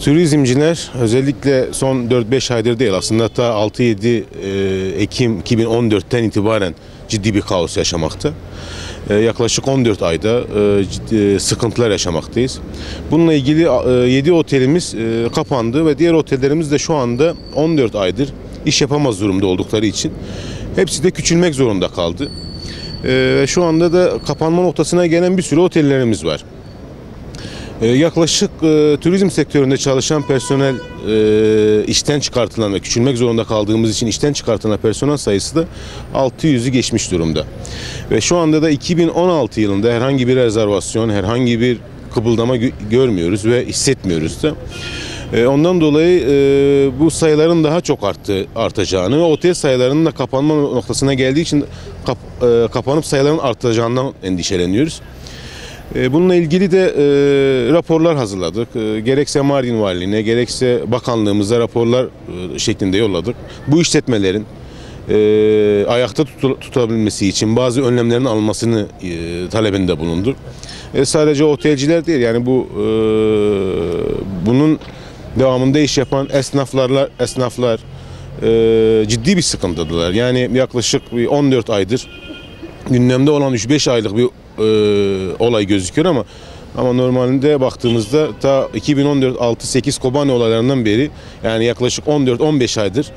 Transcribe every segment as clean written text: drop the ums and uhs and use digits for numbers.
Turizmciler özellikle son 4-5 aydır değil, aslında hatta 6-7 Ekim 2014'ten itibaren ciddi bir kaos yaşamakta. Yaklaşık 14 ayda ciddi sıkıntılar yaşamaktayız. Bununla ilgili 7 otelimiz kapandı ve diğer otellerimiz de şu anda 14 aydır iş yapamaz durumda oldukları için hepsi de küçülmek zorunda kaldı. Şu anda da kapanma noktasına gelen bir sürü otellerimiz var. Yaklaşık turizm sektöründe çalışan personel, işten çıkartılan ve küçülmek zorunda kaldığımız için işten çıkartılan personel sayısı da 600'ü geçmiş durumda. Ve şu anda da 2016 yılında herhangi bir rezervasyon, herhangi bir kıpıldama görmüyoruz ve hissetmiyoruz da. Ondan dolayı bu sayıların daha çok artacağını ve otel sayılarının da kapanma noktasına geldiği için kapanıp sayıların artacağından endişeleniyoruz. Bununla ilgili de raporlar hazırladık. Gerekse Mardin Valiliğine, gerekse bakanlığımıza raporlar şeklinde yolladık. Bu işletmelerin ayakta tutabilmesi için bazı önlemlerin alınmasını talebinde bulunduk. Sadece otelciler değil, yani bunun devamında iş yapan esnaflar ciddi bir sıkıntıdılar. Yani yaklaşık 14 aydır gündemde olan 3-5 aylık bir olay gözüküyor ama normalde baktığımızda ta 2014 6-8 Kobani olaylarından beri, yani yaklaşık 14-15 aydır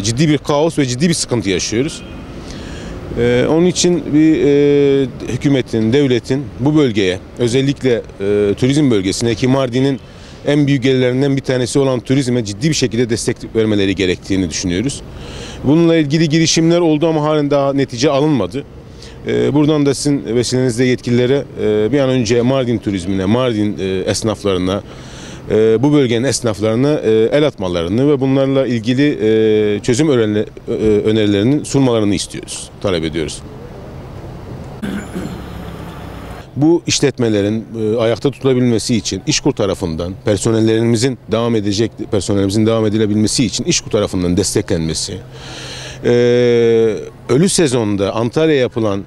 ciddi bir kaos ve ciddi bir sıkıntı yaşıyoruz. Onun için hükümetin, devletin bu bölgeye, özellikle turizm bölgesine, ki Mardin'in en büyük gelirlerinden bir tanesi olan turizme ciddi bir şekilde destek vermeleri gerektiğini düşünüyoruz. Bununla ilgili girişimler oldu ama halen daha netice alınmadı. Buradan da sizin vesilenizle yetkililere bir an önce Mardin turizmine, Mardin esnaflarına, bu bölgenin esnaflarına el atmalarını ve bunlarla ilgili çözüm önerilerinin sunmalarını istiyoruz, talep ediyoruz. Bu işletmelerin ayakta tutulabilmesi için İşkur tarafından personellerimizin devam edilebilmesi için İşkur tarafından desteklenmesi, ölü sezonda Antalya'ya yapılan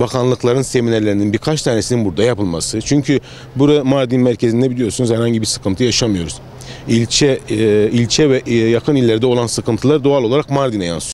bakanlıkların seminerlerinin birkaç tanesinin burada yapılması. Çünkü burada Mardin merkezinde biliyorsunuz herhangi bir sıkıntı yaşamıyoruz. İlçe ve yakın illerde olan sıkıntılar doğal olarak Mardin'e yansıyor.